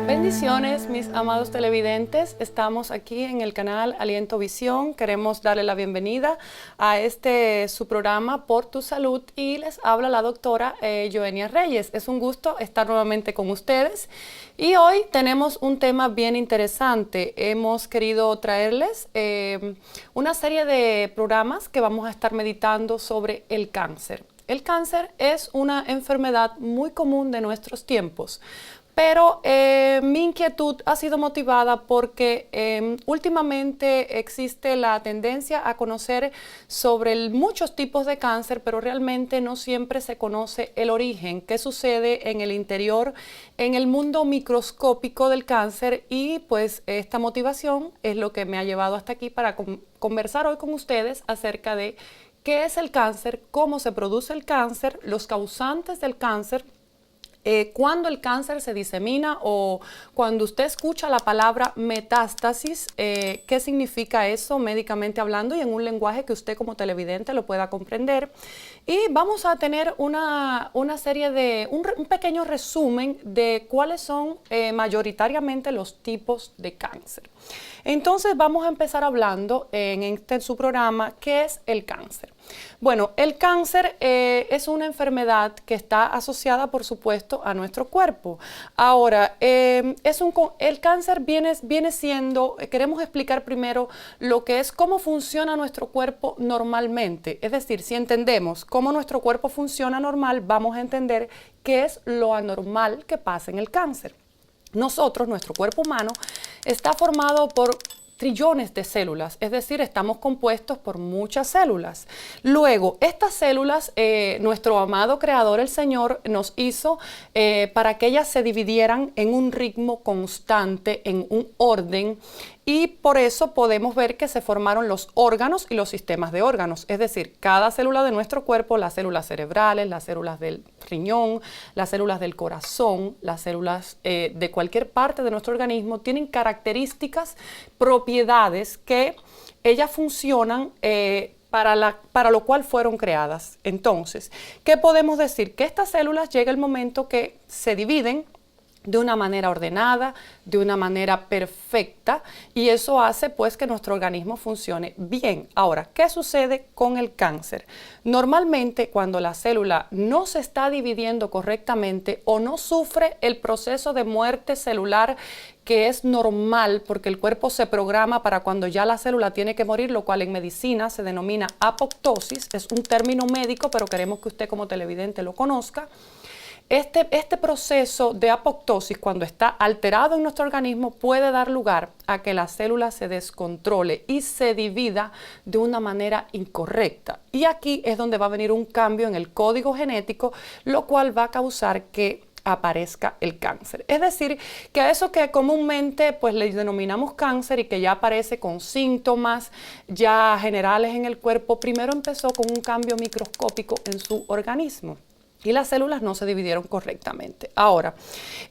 Bendiciones, mis amados televidentes. Estamos aquí en el canal Aliento Visión. Queremos darle la bienvenida a su programa Por Tu Salud, y les habla la doctora Joenia Reyes. Es un gusto estar nuevamente con ustedes y hoy tenemos un tema bien interesante. Hemos querido traerles una serie de programas que vamos a estar meditando sobre el cáncer. El cáncer es una enfermedad muy común de nuestros tiempos. Pero mi inquietud ha sido motivada porque últimamente existe la tendencia a conocer sobre muchos tipos de cáncer, pero realmente no siempre se conoce el origen, qué sucede en el interior, en el mundo microscópico del cáncer, y pues esta motivación es lo que me ha llevado hasta aquí para conversar hoy con ustedes acerca de qué es el cáncer, cómo se produce el cáncer, los causantes del cáncer, cuando el cáncer se disemina, o cuando usted escucha la palabra metástasis, qué significa eso médicamente hablando y en un lenguaje que usted como televidente lo pueda comprender. Y vamos a tener una serie de, un pequeño resumen de cuáles son mayoritariamente los tipos de cáncer. Entonces vamos a empezar hablando en su programa, ¿qué es el cáncer? Bueno, el cáncer es una enfermedad que está asociada, por supuesto, a nuestro cuerpo. Ahora, el cáncer viene siendo, queremos explicar primero lo que es, cómo funciona nuestro cuerpo normalmente. Es decir, si entendemos cómo nuestro cuerpo funciona normal, vamos a entender qué es lo anormal que pasa en el cáncer. Nuestro cuerpo humano, está formado por trillones de células, es decir, estamos compuestos por muchas células. Luego, estas células, nuestro amado Creador, el Señor, nos hizo para que ellas se dividieran en un ritmo constante, en un orden, y por eso podemos ver que se formaron los órganos y los sistemas de órganos. Es decir, cada célula de nuestro cuerpo, las células cerebrales, las células del riñón, las células del corazón, las células de cualquier parte de nuestro organismo, tienen características, propiedades que ellas funcionan para lo cual fueron creadas. Entonces, ¿qué podemos decir? Que estas células llega el momento que se dividen de una manera ordenada, de una manera perfecta, y eso hace pues que nuestro organismo funcione bien. Ahora, ¿qué sucede con el cáncer? Normalmente, cuando la célula no se está dividiendo correctamente o no sufre el proceso de muerte celular, que es normal porque el cuerpo se programa para cuando ya la célula tiene que morir, lo cual en medicina se denomina apoptosis, es un término médico, pero queremos que usted como televidente lo conozca. Este proceso de apoptosis, cuando está alterado en nuestro organismo, puede dar lugar a que la célula se descontrole y se divida de una manera incorrecta. Y aquí es donde va a venir un cambio en el código genético, lo cual va a causar que aparezca el cáncer. Es decir, que a eso que comúnmente pues le denominamos cáncer y que ya aparece con síntomas ya generales en el cuerpo, primero empezó con un cambio microscópico en su organismo y las células no se dividieron correctamente. Ahora,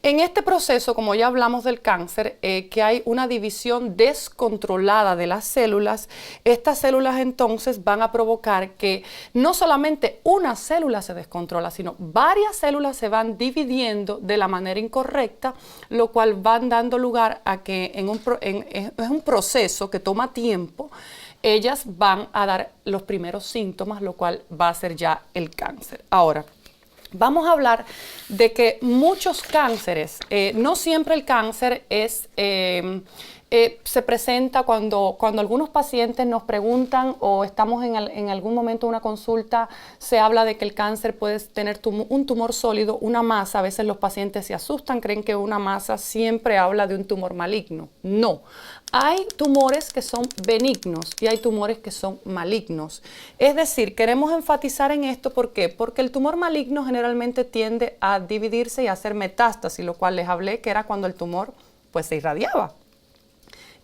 en este proceso, como ya hablamos del cáncer, que hay una división descontrolada de las células, estas células entonces van a provocar que no solamente una célula se descontrola, sino varias células se van dividiendo de la manera incorrecta, lo cual van dando lugar a que es un proceso que toma tiempo. Ellas van a dar los primeros síntomas, lo cual va a ser ya el cáncer. Ahora, vamos a hablar de que muchos cánceres, no siempre el cáncer se presenta cuando algunos pacientes nos preguntan o estamos en algún momento de una consulta, se habla de que el cáncer puede tener un tumor sólido, una masa. A veces los pacientes se asustan, creen que una masa siempre habla de un tumor maligno. No. Hay tumores que son benignos y hay tumores que son malignos. Es decir, queremos enfatizar en esto, ¿por qué? Porque el tumor maligno generalmente tiende a dividirse y a hacer metástasis, lo cual les hablé que era cuando el tumor pues se irradiaba.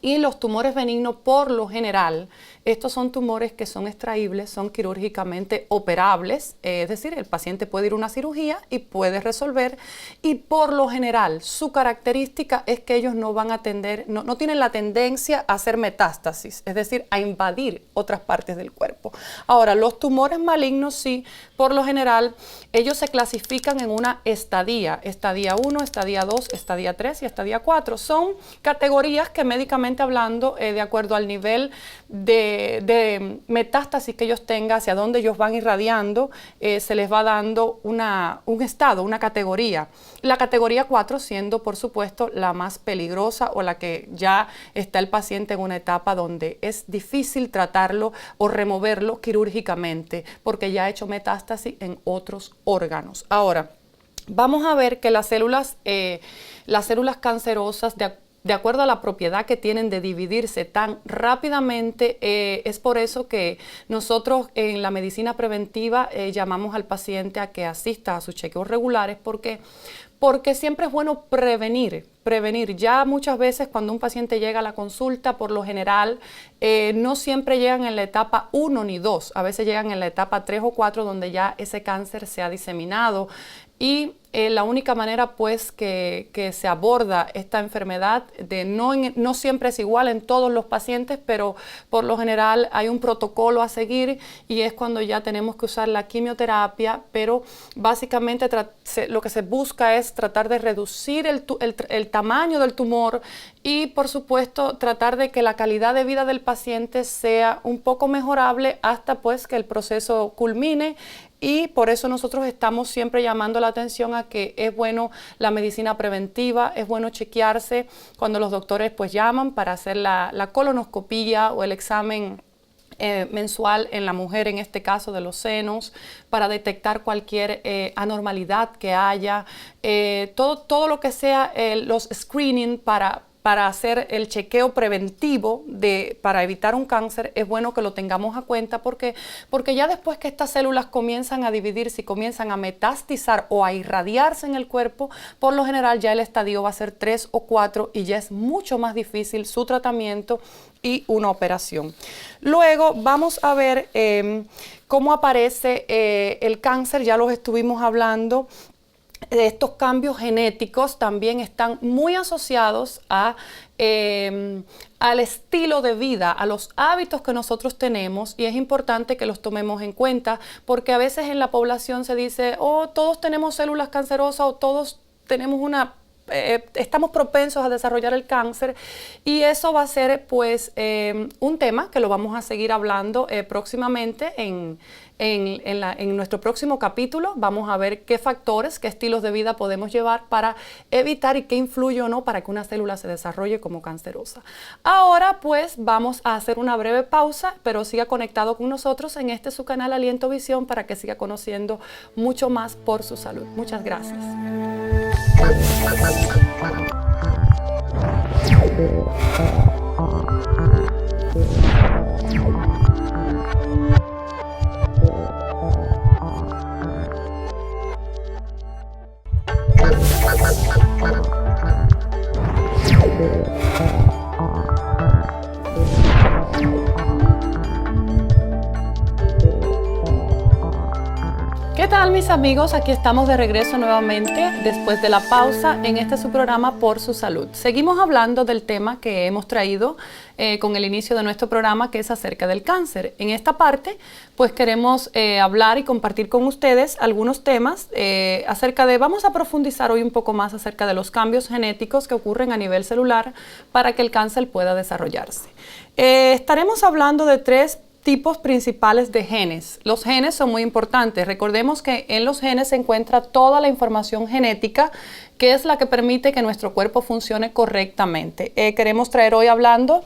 Y los tumores benignos, por lo general, estos son tumores que son extraíbles, son quirúrgicamente operables, es decir, el paciente puede ir a una cirugía y puede resolver, y por lo general su característica es que ellos no van a tender, no tienen la tendencia a hacer metástasis, es decir, a invadir otras partes del cuerpo. Ahora, los tumores malignos sí, por lo general, ellos se clasifican en una estadia 1, estadia 2, estadia 3 y estadia 4. Son categorías que médicamente hablando, de acuerdo al nivel de metástasis que ellos tengan, hacia dónde ellos van irradiando, se les va dando un estado, una categoría. La categoría 4 siendo, por supuesto, la más peligrosa o la que ya está el paciente en una etapa donde es difícil tratarlo o removerlo quirúrgicamente porque ya ha hecho metástasis en otros órganos. Ahora, vamos a ver que las células cancerosas, de acuerdo a la propiedad que tienen de dividirse tan rápidamente, es por eso que nosotros en la medicina preventiva llamamos al paciente a que asista a sus chequeos regulares porque siempre es bueno prevenir. Ya muchas veces cuando un paciente llega a la consulta, por lo general, no siempre llegan en la etapa 1 ni 2, a veces llegan en la etapa 3 o 4 donde ya ese cáncer se ha diseminado. Y la única manera pues que se aborda esta enfermedad, no siempre es igual en todos los pacientes, pero por lo general hay un protocolo a seguir y es cuando ya tenemos que usar la quimioterapia, pero básicamente lo que se busca es tratar de reducir el tamaño del tumor y por supuesto tratar de que la calidad de vida del paciente sea un poco mejorable hasta pues que el proceso culmine. Y por eso nosotros estamos siempre llamando la atención a que es bueno la medicina preventiva, es bueno chequearse cuando los doctores pues llaman para hacer la colonoscopía o el examen mensual en la mujer, en este caso de los senos, para detectar cualquier anormalidad que haya, todo lo que sea los screening para hacer el chequeo preventivo para evitar un cáncer, es bueno que lo tengamos a cuenta porque ya después que estas células comienzan a dividirse y comienzan a metastizar o a irradiarse en el cuerpo, por lo general ya el estadio va a ser 3 o 4 y ya es mucho más difícil su tratamiento y una operación. Luego vamos a ver cómo aparece el cáncer, ya los estuvimos hablando. Estos cambios genéticos también están muy asociados al estilo de vida, a los hábitos que nosotros tenemos y es importante que los tomemos en cuenta porque a veces en la población se dice, todos tenemos células cancerosas o todos tenemos estamos propensos a desarrollar el cáncer y eso va a ser pues un tema que lo vamos a seguir hablando próximamente en nuestro próximo capítulo. Vamos a ver qué factores, qué estilos de vida podemos llevar para evitar y qué influye o no para que una célula se desarrolle como cancerosa. Ahora pues vamos a hacer una breve pausa, pero siga conectado con nosotros en su canal Aliento Visión para que siga conociendo mucho más por su salud. Muchas gracias. ¿Qué tal mis amigos? Aquí estamos de regreso nuevamente después de la pausa en su programa Por Su Salud. Seguimos hablando del tema que hemos traído con el inicio de nuestro programa, que es acerca del cáncer. En esta parte pues queremos hablar y compartir con ustedes algunos temas vamos a profundizar hoy un poco más acerca de los cambios genéticos que ocurren a nivel celular para que el cáncer pueda desarrollarse. Estaremos hablando de 3 tipos principales de genes. Los genes son muy importantes. Recordemos que en los genes se encuentra toda la información genética que es la que permite que nuestro cuerpo funcione correctamente. Queremos traer hoy hablando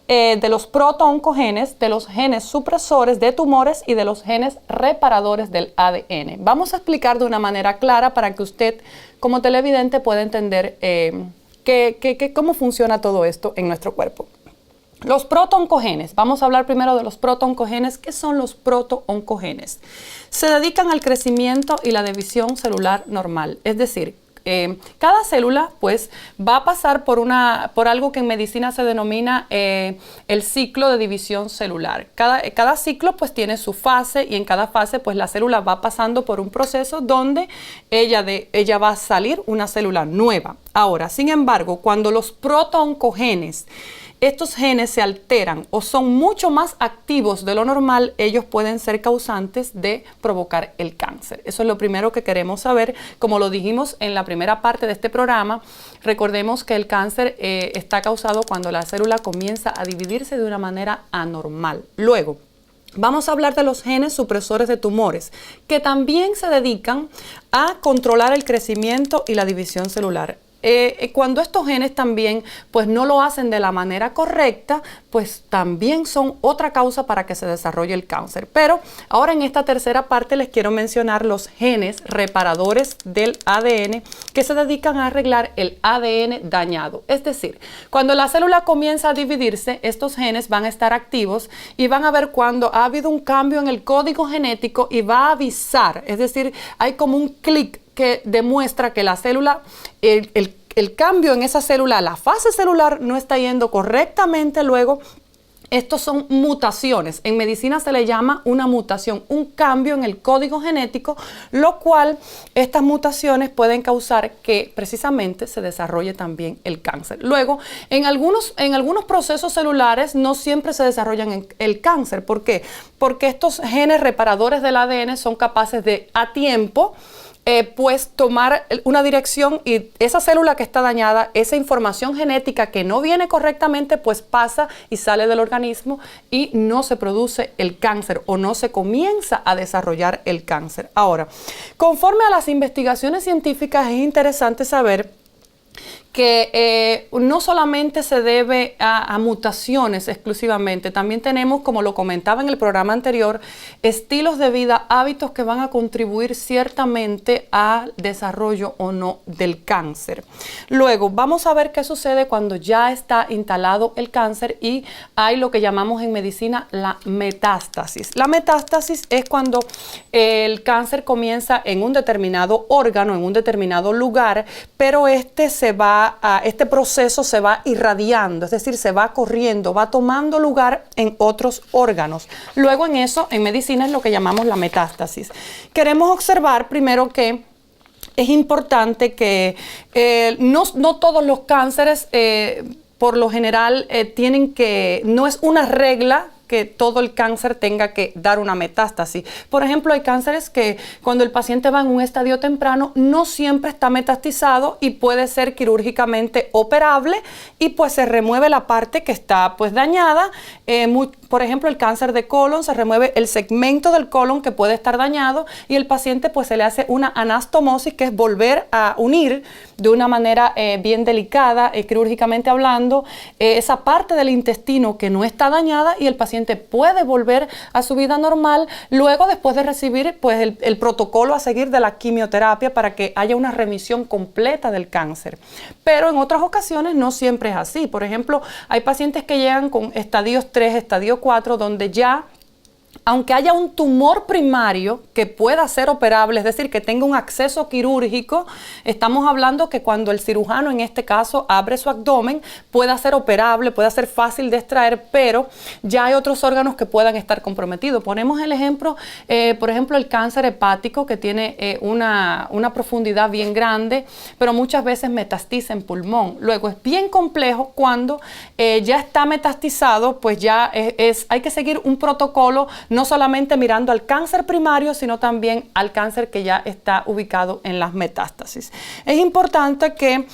de los protooncogenes, de los genes supresores de tumores y de los genes reparadores del ADN. Vamos a explicar de una manera clara para que usted como televidente pueda entender cómo funciona todo esto en nuestro cuerpo. Los protooncogenes, vamos a hablar primero de los protooncogenes. ¿Qué son los protooncogenes? Se dedican al crecimiento y la división celular normal, es decir, cada célula pues va a pasar por algo que en medicina se denomina el ciclo de división celular. Cada ciclo pues tiene su fase, y en cada fase pues la célula va pasando por un proceso donde ella va a salir una célula nueva. Ahora, sin embargo, cuando los protooncogenes, estos genes se alteran o son mucho más activos de lo normal, ellos pueden ser causantes de provocar el cáncer. Eso es lo primero que queremos saber. Como lo dijimos en la primera parte de este programa, recordemos que el cáncer está causado cuando la célula comienza a dividirse de una manera anormal. Luego, vamos a hablar de los genes supresores de tumores, que también se dedican a controlar el crecimiento y la división celular. Cuando estos genes también pues no lo hacen de la manera correcta, pues también son otra causa para que se desarrolle el cáncer. Pero ahora en esta tercera parte les quiero mencionar los genes reparadores del ADN que se dedican a arreglar el ADN dañado. Es decir, cuando la célula comienza a dividirse, estos genes van a estar activos y van a ver cuando ha habido un cambio en el código genético y va a avisar. Es decir, hay como un clic que demuestra que la célula, el cambio en esa célula, la fase celular no está yendo correctamente. Luego, estos son mutaciones. En medicina se le llama una mutación, un cambio en el código genético, lo cual estas mutaciones pueden causar que precisamente se desarrolle también el cáncer. Luego, en algunos procesos celulares no siempre se desarrollan el cáncer. ¿Por qué? Porque estos genes reparadores del ADN son capaces de, a tiempo, pues tomar una dirección, y esa célula que está dañada, esa información genética que no viene correctamente, pues pasa y sale del organismo y no se produce el cáncer o no se comienza a desarrollar el cáncer. Ahora, conforme a las investigaciones científicas, es interesante saber que no solamente se debe a mutaciones exclusivamente, también tenemos, como lo comentaba en el programa anterior, estilos de vida, hábitos que van a contribuir ciertamente al desarrollo o no del cáncer. Luego, vamos a ver qué sucede cuando ya está instalado el cáncer y hay lo que llamamos en medicina la metástasis. La metástasis es cuando el cáncer comienza en un determinado órgano, en un determinado lugar, pero este proceso se va irradiando, es decir, se va corriendo, va tomando lugar en otros órganos. Luego en medicina es lo que llamamos la metástasis. Queremos observar primero que es importante que no todos los cánceres, por lo general, no es una regla que todo el cáncer tenga que dar una metástasis. Por ejemplo, hay cánceres que cuando el paciente va en un estadio temprano no siempre está metastizado y puede ser quirúrgicamente operable y pues se remueve la parte que está pues dañada. Por ejemplo, el cáncer de colon, se remueve el segmento del colon que puede estar dañado y el paciente pues se le hace una anastomosis, que es volver a unir de una manera bien delicada, quirúrgicamente hablando, esa parte del intestino que no está dañada, y el paciente puede volver a su vida normal luego, después de recibir pues el protocolo a seguir de la quimioterapia para que haya una remisión completa del cáncer. Pero en otras ocasiones no siempre es así. Por ejemplo, hay pacientes que llegan con estadios 3, estadio 4, donde ya, aunque haya un tumor primario que pueda ser operable, es decir, que tenga un acceso quirúrgico, estamos hablando que cuando el cirujano en este caso abre su abdomen, pueda ser operable, pueda ser fácil de extraer, pero ya hay otros órganos que puedan estar comprometidos. Ponemos el ejemplo, por ejemplo, el cáncer hepático, que tiene una profundidad bien grande, pero muchas veces metastiza en pulmón. Luego es bien complejo cuando ya está metastizado, pues ya hay que seguir un protocolo, no solamente mirando al cáncer primario, sino también al cáncer que ya está ubicado en las metástasis. Es importante que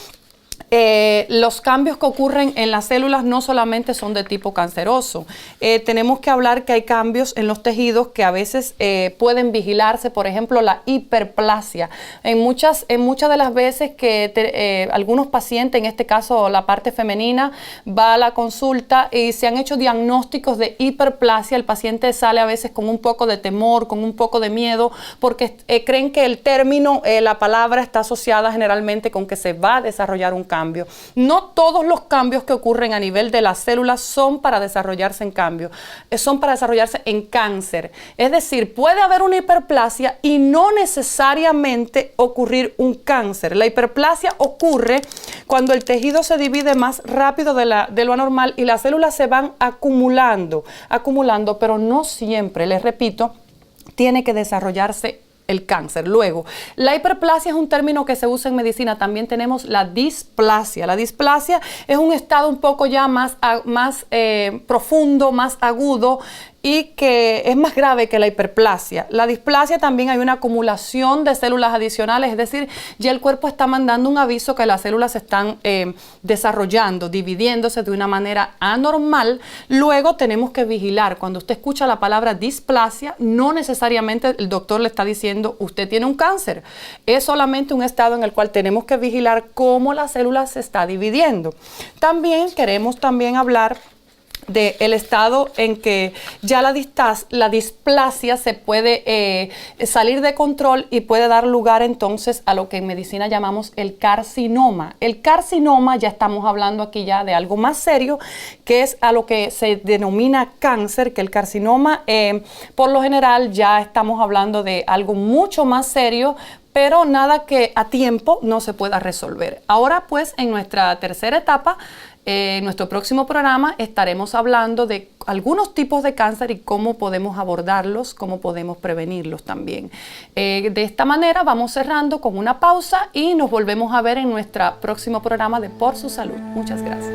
los cambios que ocurren en las células no solamente son de tipo canceroso. Tenemos que hablar que hay cambios en los tejidos que a veces pueden vigilarse, por ejemplo, la hiperplasia. En muchas de las veces que algunos pacientes, en este caso la parte femenina, va a la consulta y se han hecho diagnósticos de hiperplasia, el paciente sale a veces con un poco de temor, con un poco de miedo, porque creen que el término, la palabra está asociada generalmente con que se va a desarrollar un cáncer. cambio. No todos los cambios que ocurren a nivel de las células son para desarrollarse en cambio, son para desarrollarse en cáncer. Es decir, puede haber una hiperplasia y no necesariamente ocurrir un cáncer. La hiperplasia ocurre cuando el tejido se divide más rápido de lo anormal y las células se van acumulando, pero no siempre, les repito, tiene que desarrollarse el cáncer. Luego, la hiperplasia es un término que se usa en medicina. También tenemos la displasia. La displasia es un estado un poco ya más profundo, más agudo y que es más grave que la hiperplasia. La displasia también hay una acumulación de células adicionales, es decir, ya el cuerpo está mandando un aviso que las células se están desarrollando, dividiéndose de una manera anormal. Luego tenemos que vigilar. Cuando usted escucha la palabra displasia, no necesariamente el doctor le está diciendo usted tiene un cáncer. Es solamente un estado en el cual tenemos que vigilar cómo la célula se está dividiendo. También queremos hablar del estado en que ya la displasia se puede salir de control y puede dar lugar entonces a lo que en medicina llamamos el carcinoma. El carcinoma, ya estamos hablando aquí ya de algo más serio, que es a lo que se denomina cáncer, que el carcinoma por lo general ya estamos hablando de algo mucho más serio, pero nada que a tiempo no se pueda resolver. Ahora pues en nuestra tercera etapa, en nuestro próximo programa estaremos hablando de algunos tipos de cáncer y cómo podemos abordarlos, cómo podemos prevenirlos también. De esta manera vamos cerrando con una pausa y nos volvemos a ver en nuestro próximo programa de Por Su Salud. Muchas gracias.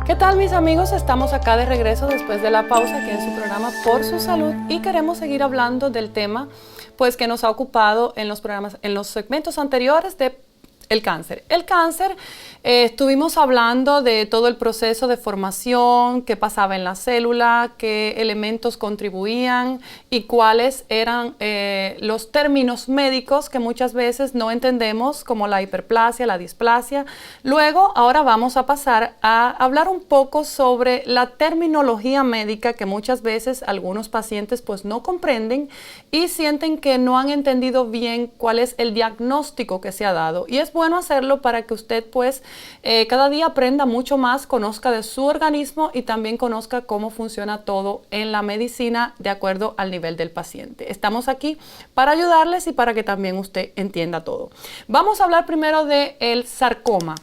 ¿Qué tal, mis amigos? Estamos acá de regreso después de la pausa aquí en su programa Por Su Salud y queremos seguir hablando del tema pues que nos ha ocupado en los programas, en los segmentos anteriores de el cáncer. El cáncer, estuvimos hablando de todo el proceso de formación, qué pasaba en la célula, qué elementos contribuían y cuáles eran los términos médicos que muchas veces no entendemos, como la hiperplasia, la displasia. Luego, ahora vamos a pasar a hablar un poco sobre la terminología médica que muchas veces algunos pacientes pues no comprenden y sienten que no han entendido bien cuál es el diagnóstico que se ha dado. Y es bueno hacerlo para que usted pues cada día aprenda mucho más, conozca de su organismo y también conozca cómo funciona todo en la medicina de acuerdo al nivel del paciente. Estamos aquí para ayudarles y para que también usted entienda todo. Vamos a hablar primero del sarcoma.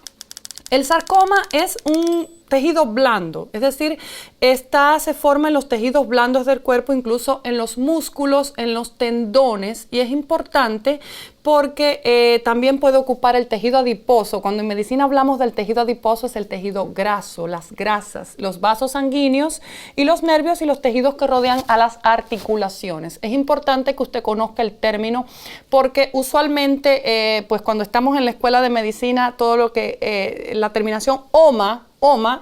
El sarcoma es un tejido blando, es decir, se forma en los tejidos blandos del cuerpo, incluso en los músculos, en los tendones, y es importante porque también puede ocupar el tejido adiposo. Cuando en medicina hablamos del tejido adiposo, es el tejido graso, las grasas, los vasos sanguíneos y los nervios y los tejidos que rodean a las articulaciones. Es importante que usted conozca el término porque usualmente, pues cuando estamos en la escuela de medicina, todo lo que la terminación OMA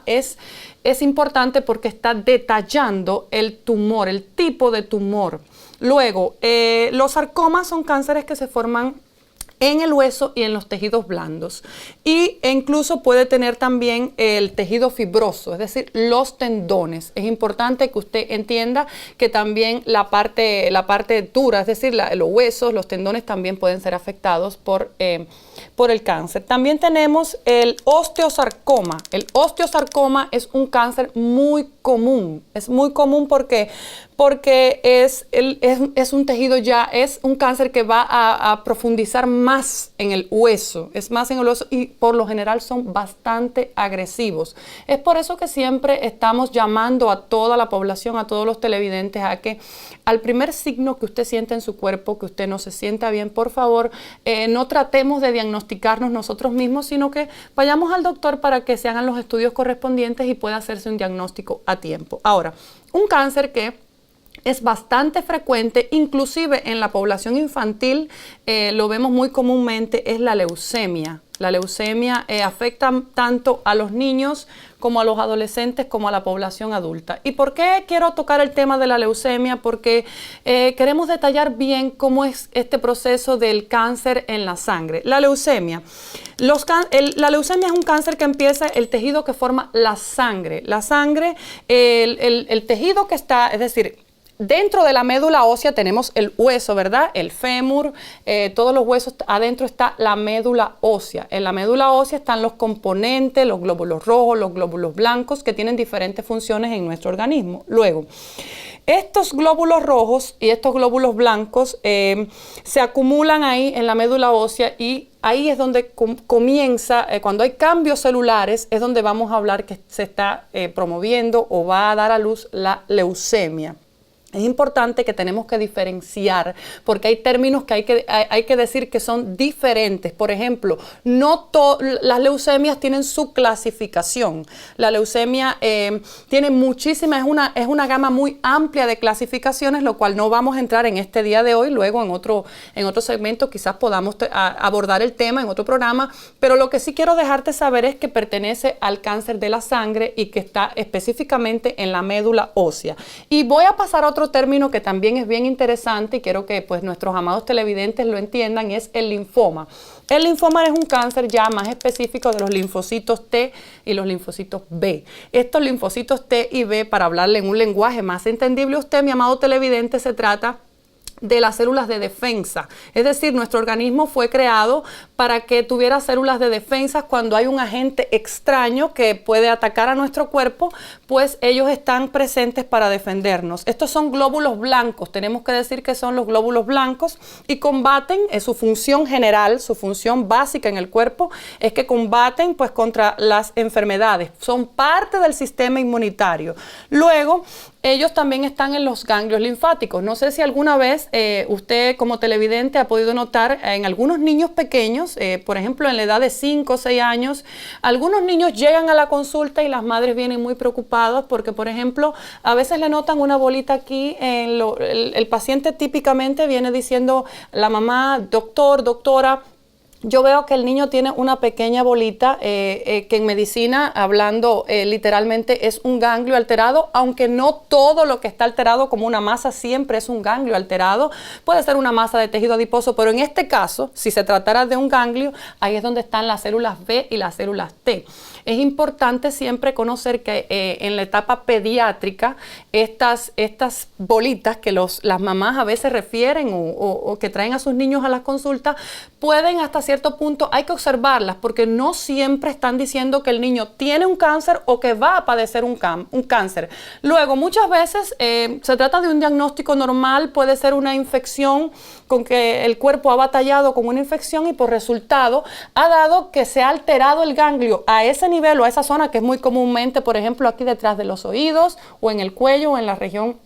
es importante porque está detallando el tumor, el tipo de tumor. Luego, los sarcomas son cánceres que se forman en el hueso y en los tejidos blandos. E incluso puede tener también el tejido fibroso, es decir, los tendones. Es importante que usted entienda que también la parte dura, es decir, los huesos, los tendones también pueden ser afectados por el cáncer. También tenemos el osteosarcoma. El osteosarcoma es un cáncer muy común. Es muy común porque es un tejido ya, es un cáncer que va a profundizar más en el hueso, es más en el hueso y por lo general son bastante agresivos. Es por eso que siempre estamos llamando a toda la población, a todos los televidentes, a que al primer signo que usted siente en su cuerpo, que usted no se sienta bien, por favor, no tratemos de diagnosticarnos nosotros mismos, sino que vayamos al doctor para que se hagan los estudios correspondientes y pueda hacerse un diagnóstico a tiempo. Ahora, un cáncer que es bastante frecuente, inclusive en la población infantil, lo vemos muy comúnmente, es la leucemia. La leucemia afecta tanto a los niños como a los adolescentes, como a la población adulta. ¿Y por qué quiero tocar el tema de la leucemia? Porque queremos detallar bien cómo es este proceso del cáncer en la sangre. La leucemia. La leucemia es un cáncer que empieza el tejido que forma la sangre. La sangre, el tejido que está, es decir, dentro de la médula ósea tenemos el hueso, ¿verdad? El fémur, todos los huesos, adentro está la médula ósea. En la médula ósea están los componentes, los glóbulos rojos, los glóbulos blancos, que tienen diferentes funciones en nuestro organismo. Luego, estos glóbulos rojos y estos glóbulos blancos se acumulan ahí en la médula ósea y ahí es donde comienza, cuando hay cambios celulares, es donde vamos a hablar que se está promoviendo o va a dar a luz la leucemia. Es importante que tenemos que diferenciar porque hay términos que hay que decir que son diferentes. Por ejemplo, no las leucemias tienen su clasificación. La leucemia tiene muchísimas, es una gama muy amplia de clasificaciones, lo cual no vamos a entrar en este día de hoy. Luego en otro segmento quizás podamos abordar el tema en otro programa, pero lo que sí quiero dejarte saber es que pertenece al cáncer de la sangre y que está específicamente en la médula ósea. Y voy a pasar a otro término que también es bien interesante y quiero que pues nuestros amados televidentes lo entiendan, es el linfoma. El linfoma es un cáncer ya más específico de los linfocitos T y los linfocitos B. Estos linfocitos T y B, para hablarle en un lenguaje más entendible a usted, mi amado televidente, se trata de las células de defensa. Es decir, nuestro organismo fue creado para que tuviera células de defensa cuando hay un agente extraño que puede atacar a nuestro cuerpo, pues ellos están presentes para defendernos. Estos son glóbulos blancos, tenemos que decir que son los glóbulos blancos y combaten, su función general, su función básica en el cuerpo es que combaten pues contra las enfermedades, son parte del sistema inmunitario. Luego, ellos también están en los ganglios linfáticos. No sé si alguna vez usted como televidente ha podido notar en algunos niños pequeños, por ejemplo en la edad de 5 o 6 años, algunos niños llegan a la consulta y las madres vienen muy preocupadas porque, por ejemplo, a veces le notan una bolita aquí, el paciente típicamente viene diciendo, la mamá, doctor, doctora, yo veo que el niño tiene una pequeña bolita que en medicina, hablando literalmente, es un ganglio alterado, aunque no todo lo que está alterado como una masa siempre es un ganglio alterado. Puede ser una masa de tejido adiposo, pero en este caso, si se tratara de un ganglio, ahí es donde están las células B y las células T. Es importante siempre conocer que en la etapa pediátrica, estas bolitas que las mamás a veces refieren o que traen a sus niños a las consultas, pueden hasta cierto punto, hay que observarlas porque no siempre están diciendo que el niño tiene un cáncer o que va a padecer un cáncer. Luego, muchas veces se trata de un diagnóstico normal, puede ser una infección con que el cuerpo ha batallado con una infección y por resultado ha dado que se ha alterado el ganglio a ese nivel o a esa zona que es muy comúnmente, por ejemplo, aquí detrás de los oídos o en el cuello o en la región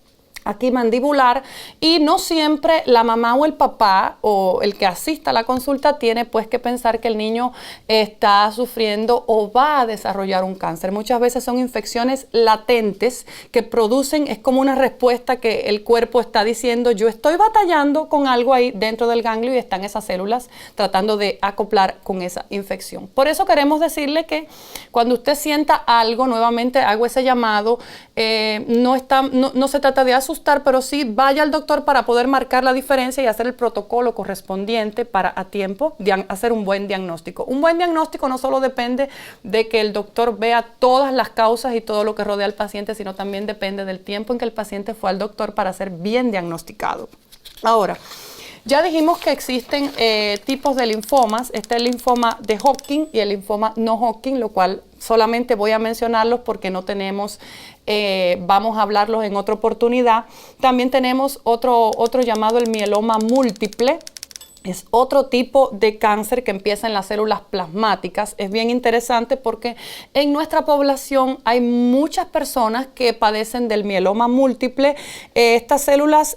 aquí mandibular, y no siempre la mamá o el papá o el que asista a la consulta tiene pues que pensar que el niño está sufriendo o va a desarrollar un cáncer. Muchas veces son infecciones latentes que producen, es como una respuesta que el cuerpo está diciendo, yo estoy batallando con algo ahí dentro del ganglio y están esas células tratando de acoplar con esa infección. Por eso queremos decirle que cuando usted sienta algo, nuevamente hago ese llamado, no se trata de asustar, pero sí vaya al doctor para poder marcar la diferencia y hacer el protocolo correspondiente para a tiempo hacer un buen diagnóstico. Un buen diagnóstico no solo depende de que el doctor vea todas las causas y todo lo que rodea al paciente, sino también depende del tiempo en que el paciente fue al doctor para ser bien diagnosticado. Ahora, ya dijimos que existen tipos de linfomas. Está el linfoma de Hodgkin y el linfoma no Hodgkin, lo cual solamente voy a mencionarlos porque no tenemos, vamos a hablarlos en otra oportunidad. También tenemos otro llamado el mieloma múltiple. Es otro tipo de cáncer que empieza en las células plasmáticas. Es bien interesante porque en nuestra población hay muchas personas que padecen del mieloma múltiple. Estas células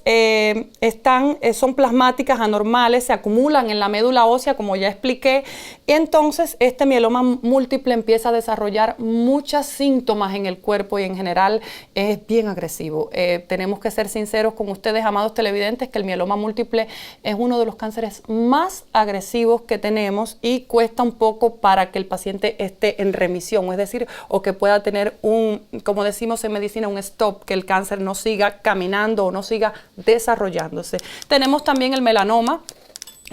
son plasmáticas anormales, se acumulan en la médula ósea, como ya expliqué. Entonces, este mieloma múltiple empieza a desarrollar muchos síntomas en el cuerpo y en general es bien agresivo. Tenemos que ser sinceros con ustedes, amados televidentes, que el mieloma múltiple es uno de los cánceres tumores más agresivos que tenemos y cuesta un poco para que el paciente esté en remisión, es decir, o que pueda tener un, como decimos en medicina, un stop, que el cáncer no siga caminando o no siga desarrollándose. Tenemos también el melanoma.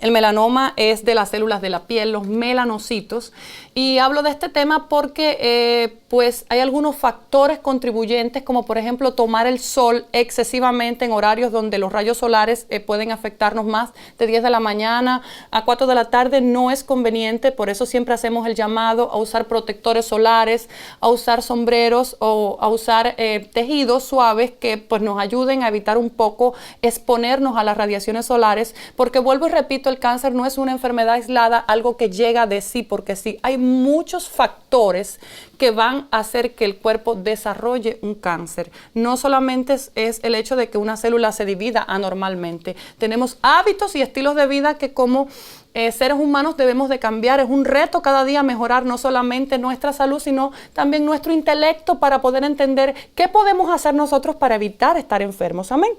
El melanoma es de las células de la piel, los melanocitos, y hablo de este tema porque pues hay algunos factores contribuyentes, como por ejemplo tomar el sol excesivamente en horarios donde los rayos solares pueden afectarnos más de 10 de la mañana a 4 de la tarde. No es conveniente, por eso siempre hacemos el llamado a usar protectores solares, a usar sombreros o a usar tejidos suaves que pues nos ayuden a evitar un poco exponernos a las radiaciones solares, porque vuelvo y repito, el cáncer no es una enfermedad aislada, algo que llega de sí porque sí. Hay muchos factores que van a hacer que el cuerpo desarrolle un cáncer. No solamente es el hecho de que una célula se divida anormalmente. Tenemos hábitos y estilos de vida que como seres humanos debemos de cambiar. Es un reto cada día mejorar no solamente nuestra salud, sino también nuestro intelecto para poder entender qué podemos hacer nosotros para evitar estar enfermos. Amén.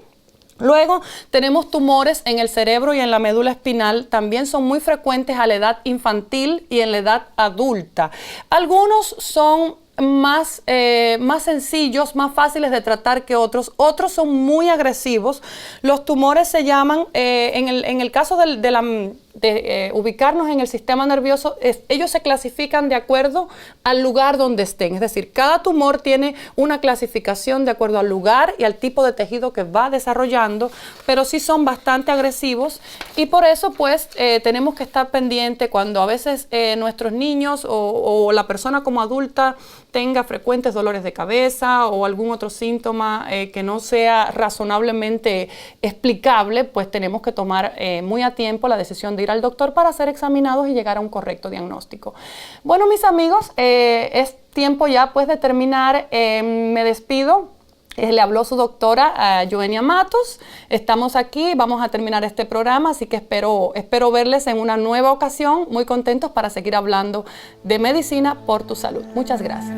Luego tenemos tumores en el cerebro y en la médula espinal, también son muy frecuentes a la edad infantil y en la edad adulta. Algunos son más sencillos, más fáciles de tratar que otros. Otros son muy agresivos. Los tumores se llaman, en el caso de ubicarnos en el sistema nervioso, ellos se clasifican de acuerdo al lugar donde estén. Es decir, cada tumor tiene una clasificación de acuerdo al lugar y al tipo de tejido que va desarrollando, pero sí son bastante agresivos y por eso pues tenemos que estar pendientes cuando a veces nuestros niños o la persona como adulta tenga frecuentes dolores de cabeza o algún otro síntoma que no sea razonablemente explicable, pues tenemos que tomar muy a tiempo la decisión de ir al doctor para ser examinados y llegar a un correcto diagnóstico. Bueno, mis amigos, es tiempo ya pues de terminar. Me despido. Le habló su doctora Joenia Matos. Estamos aquí, vamos a terminar este programa, así que espero verles en una nueva ocasión, muy contentos para seguir hablando de medicina por tu salud. Muchas gracias.